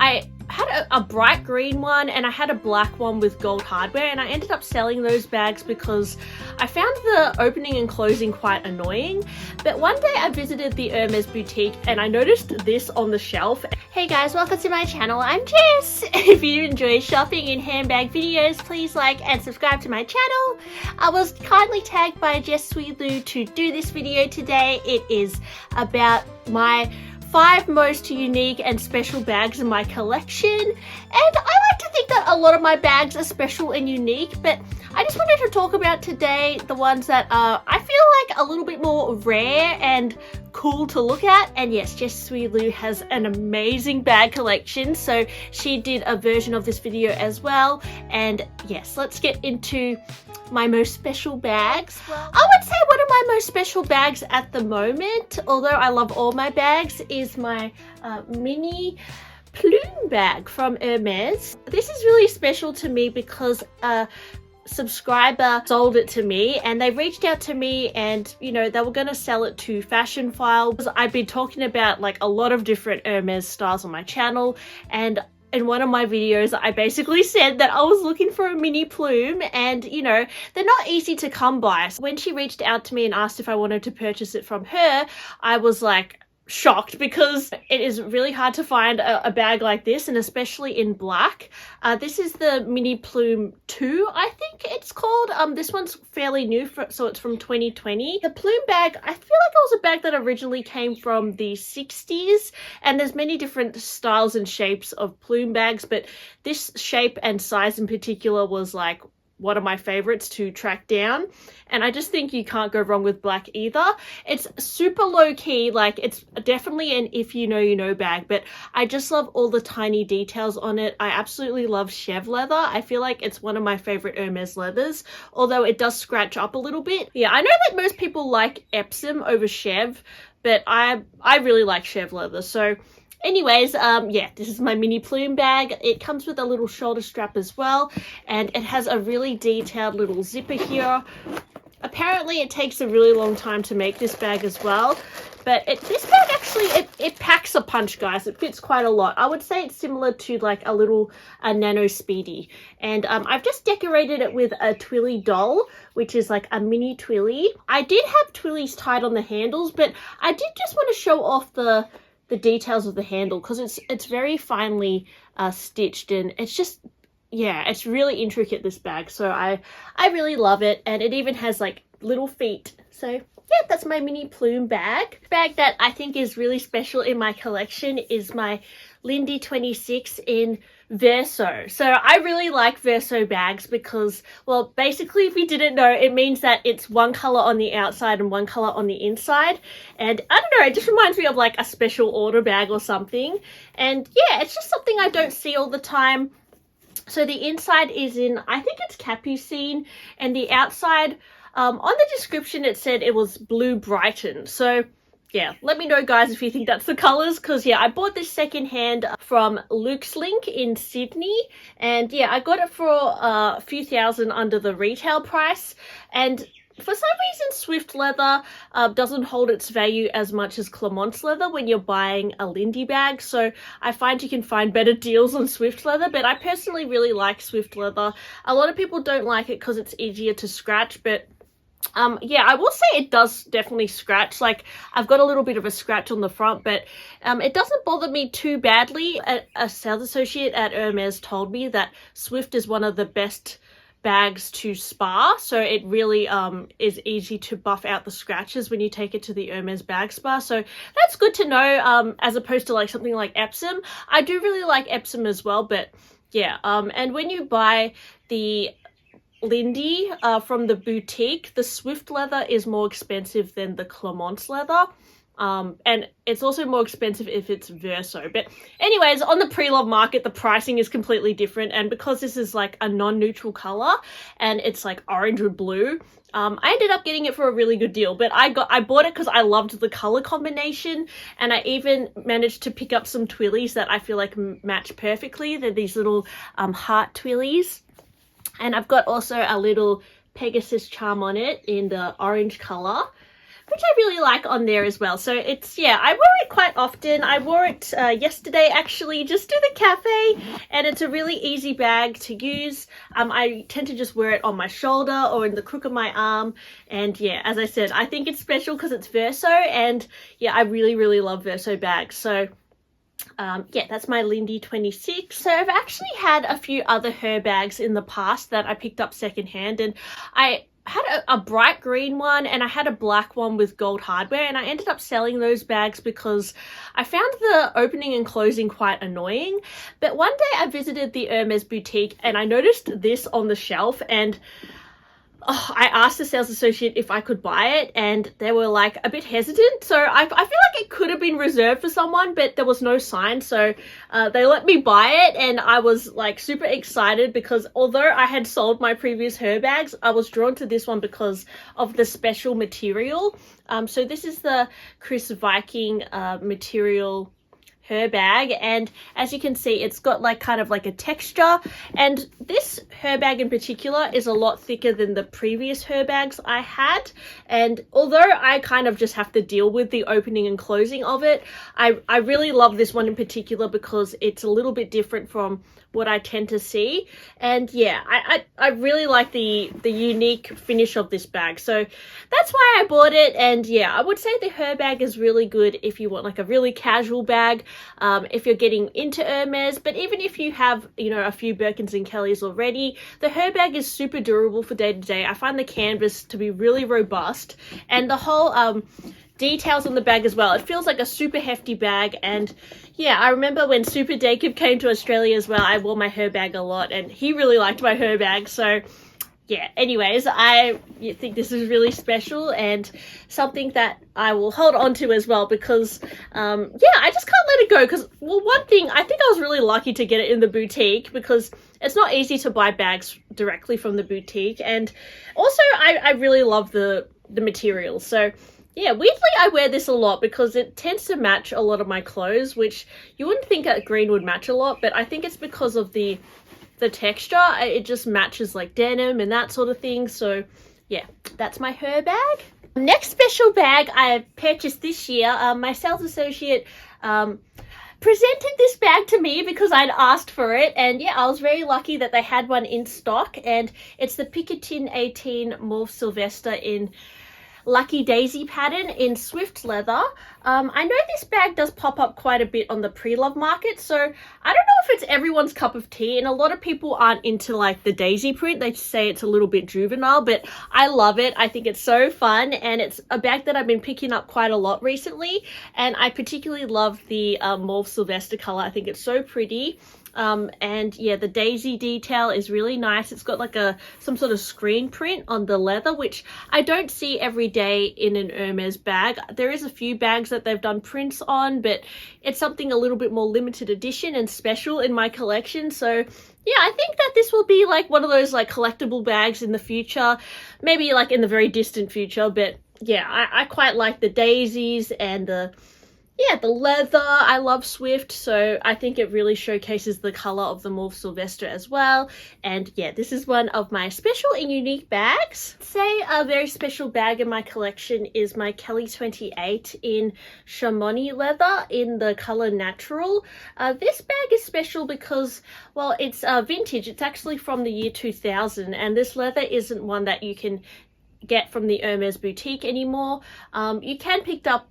I had a bright green one and I had a black one with gold hardware, and I ended up selling those bags because I found the opening and closing quite annoying. But one day I visited the Hermes boutique and I noticed this on the shelf. Hey guys, welcome to my channel. I'm Jess. If you enjoy shopping and handbag videos, please like and subscribe to my channel. I was kindly tagged by Jess Sweetloo to do this video today. It is about my 5 most unique and special bags in my collection, and I like to think that a lot of my bags are special and unique, but I just wanted to talk about today the ones that are, I feel like, a little bit more rare and cool to look at. And yes, Jess Sweetloo has an amazing bag collection, so she did a version of this video as well. And yes, let's get into my most special bags. I would say one of my most special bags at the moment, although I love all my bags, is my mini plume bag from Hermes. This is really special to me because a subscriber sold it to me, and they reached out to me, and you know, they were going to sell it to Fashion File. I've been talking about like a lot of different Hermes styles on my channel, and in one of my videos I basically said that I was looking for a mini plume, and you know, they're not easy to come by. So when she reached out to me and asked if I wanted to purchase it from her, I was like shocked, because it is really hard to find a bag like this, and especially in black. This is the mini plume 2, I think it's called. This one's fairly new, so it's from 2020. The plume bag, I feel like it was a bag that originally came from the 60s, and there's many different styles and shapes of plume bags, but this shape and size in particular was like one of my favorites to track down, and I just think you can't go wrong with black either. It's super low key, like it's definitely an if you know you know bag, but I just love all the tiny details on it. I absolutely love Chev leather. I feel like it's one of my favorite Hermes leathers, although it does scratch up a little bit. Yeah, I know that most people like Epsom over Chev, but I really like Chev leather. So anyways, yeah, this is my mini plume bag. It comes with a little shoulder strap as well, and it has a really detailed little zipper here. Apparently it takes a really long time to make this bag as well, but this bag actually, it packs a punch, guys. It fits quite a lot. I would say it's similar to like a little Nano Speedy, and I've just decorated it with a Twilly doll, which is like a mini Twilly. I did have Twillies tied on the handles, but I did just want to show off the details of the handle, because it's very finely stitched, and it's just, yeah, it's really intricate, this bag. So I really love it, and it even has like little feet. So yeah, that's my mini plume bag. Bag that I think is really special in my collection is my Lindy 26 in Verso. So I really like Verso bags because, well, basically, if you didn't know, it means that it's one color on the outside and one color on the inside. And I don't know, it just reminds me of like a special order bag or something. And yeah, it's just something I don't see all the time. So the inside is in, I think it's Capucine, and the outside, on the description it said it was Blue Brighton. So yeah, let me know, guys, if you think that's the colours, because yeah, I bought this secondhand from Luke's Link in Sydney, and yeah, I got it for a few thousand under the retail price. And for some reason, Swift leather doesn't hold its value as much as Clement's leather when you're buying a Lindy bag. So I find you can find better deals on Swift leather, but I personally really like Swift leather. A lot of people don't like it because it's easier to scratch, but yeah, I will say it does definitely scratch. Like, I've got a little bit of a scratch on the front, but it doesn't bother me too badly. A sales associate at Hermes told me that Swift is one of the best bags to spa, so it really is easy to buff out the scratches when you take it to the Hermes bag spa. So that's good to know, as opposed to like something like Epsom. I do really like Epsom as well, but yeah, and when you buy the Lindy from the boutique, the Swift leather is more expensive than the Clement's leather. And it's also more expensive if it's Verso. But anyways, on the pre-love market, the pricing is completely different. And because this is like a non-neutral color and it's like orange with blue, I ended up getting it for a really good deal. But I bought it because I loved the color combination. And I even managed to pick up some Twillies that I feel like match perfectly. They're these little heart Twillies. And I've got also a little Pegasus charm on it in the orange color. which I really like on there as well. So it's, yeah, I wear it quite often. I wore it yesterday actually, just to the cafe, and it's a really easy bag to use. I tend to just wear it on my shoulder or in the crook of my arm, and yeah, as I said, I think it's special because it's Verso, and yeah, I really love Verso bags. So yeah, that's my Lindy 26. So I've actually had a few other Her bags in the past that I picked up secondhand, and I had a bright green one and I had a black one with gold hardware, and I ended up selling those bags because I found the opening and closing quite annoying. But one day I visited the Hermes boutique and I noticed this on the shelf, and I asked the sales associate if I could buy it, and they were like a bit hesitant. So I feel like it could have been reserved for someone, but there was no sign. So they let me buy it, and I was like super excited because although I had sold my previous Her bags, I was drawn to this one because of the special material. So this is the Chris Viking material Her bag, and as you can see, it's got like kind of like a texture, and this Her bag in particular is a lot thicker than the previous Her bags I had. And although I kind of just have to deal with the opening and closing of it, I really love this one in particular because it's a little bit different from what I tend to see. And yeah, I really like the unique finish of this bag, so that's why I bought it. And yeah, I would say the Her bag is really good if you want like a really casual bag, if you're getting into Hermes. But even if you have, you know, a few Birkins and Kellys already, the Her bag is super durable for day to day. I find the canvas to be really robust, and the whole details on the bag as well. It feels like a super hefty bag. And yeah, I remember when Super Jacob came to Australia as well, I wore my Her bag a lot and he really liked my Her bag. So yeah, anyways, I think this is really special and something that I will hold on to as well because yeah, I just can't let it go. Because, well, one thing, I think I was really lucky to get it in the boutique because it's not easy to buy bags directly from the boutique, and also I really love the materials. So yeah, weirdly I wear this a lot because it tends to match a lot of my clothes, which you wouldn't think that green would match a lot, but I think it's because of the texture. It just matches like denim and that sort of thing. So yeah, that's my Her bag. Next special bag I purchased this year, my sales associate presented this bag to me because I'd asked for it, and yeah, I was very lucky that they had one in stock, and it's the Picatinny 18 Mauve Sylvester in Lucky Daisy pattern in Swift leather. I know this bag does pop up quite a bit on the pre-love market, so I don't know if it's everyone's cup of tea, and a lot of people aren't into like the daisy print. They say it's a little bit juvenile, but I love it. I think it's so fun, and it's a bag that I've been picking up quite a lot recently, and I particularly love the Mauve Sylvester color. I think it's so pretty. And yeah, the daisy detail is really nice. It's got like some sort of screen print on the leather, which I don't see every day in an Hermes bag. There is a few bags that they've done prints on, but it's something a little bit more limited edition and special in my collection. So yeah, I think that this will be like one of those like collectible bags in the future, maybe like in the very distant future. But yeah, I quite like the daisies and the leather. I love Swift, so I think it really showcases the color of the Mauve Sylvester as well. And yeah, this is one of my special and unique bags. Say a very special bag in my collection is my Kelly 28 in chamois leather in the color Natural. This bag is special because, well, it's vintage. It's actually from the year 2000, and this leather isn't one that you can get from the Hermes boutique anymore. You can pick up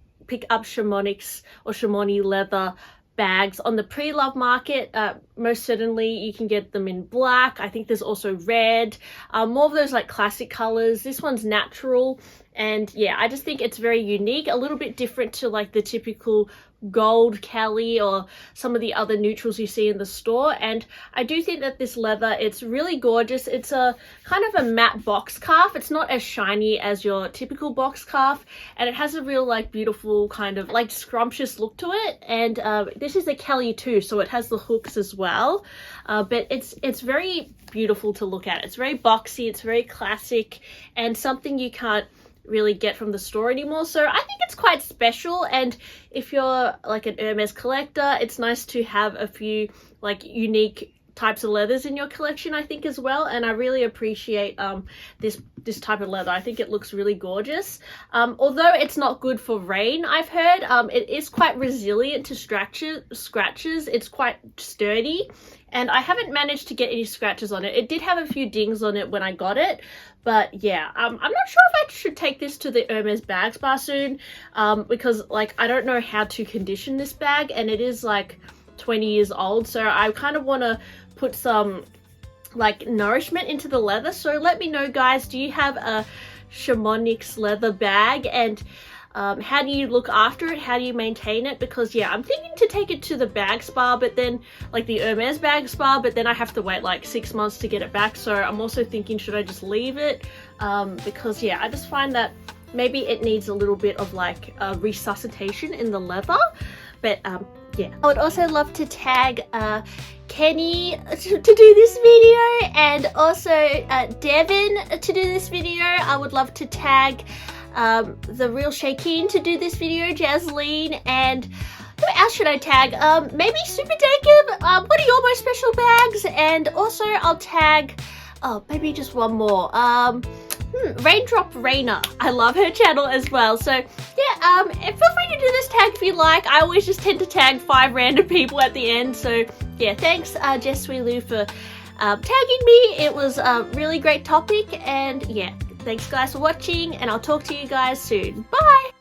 chamonix or chamois leather bags on the pre-love market. Most certainly you can get them in black. I think there's also red, more of those like classic colors. This one's natural, and yeah, I just think it's very unique, a little bit different to like the typical gold Kelly or some of the other neutrals you see in the store. And I do think that this leather, it's really gorgeous. It's a kind of a matte box calf. It's not as shiny as your typical box calf, and it has a real like beautiful kind of like scrumptious look to it. And this is a Kelly too, so it has the hooks as well, but it's very beautiful to look at. It's very boxy, it's very classic, and something you can't really get from the store anymore. So I think it's quite special, and if you're like an Hermes collector, it's nice to have a few like unique types of leathers in your collection, I think, as well, and I really appreciate this type of leather. I think it looks really gorgeous. Although it's not good for rain, I've heard, it is quite resilient to scratches. It's quite sturdy, and I haven't managed to get any scratches on it. It did have a few dings on it when I got it, but yeah, I'm not sure if I should take this to the Hermes bag spa soon, because like I don't know how to condition this bag, and it is like 20 years old, so I kind of want to put some like nourishment into the leather. So let me know, guys, do you have a Chamonix leather bag, and how do you look after it? How do you maintain it? Because yeah, I'm thinking to take it to the bag spa, but then like the Hermes bag spa, but then I have to wait like 6 months to get it back. So I'm also thinking, should I just leave it? Because yeah, I just find that maybe it needs a little bit of like resuscitation in the leather. But yeah, I would also love to tag Kenny to do this video, and also Devin to do this video. I would love to tag the real Shaquin to do this video, Jasleen, and who else should I tag? Maybe Super Jacob. What are your most special bags? And also I'll tag, oh, maybe just one more. Raindrop Rainer. I love her channel as well. So yeah, and feel free to do this tag if you like. I always just tend to tag 5 random people at the end. So yeah, thanks Jess Lou for tagging me. It was a really great topic, and yeah, thanks guys for watching, and I'll talk to you guys soon. Bye!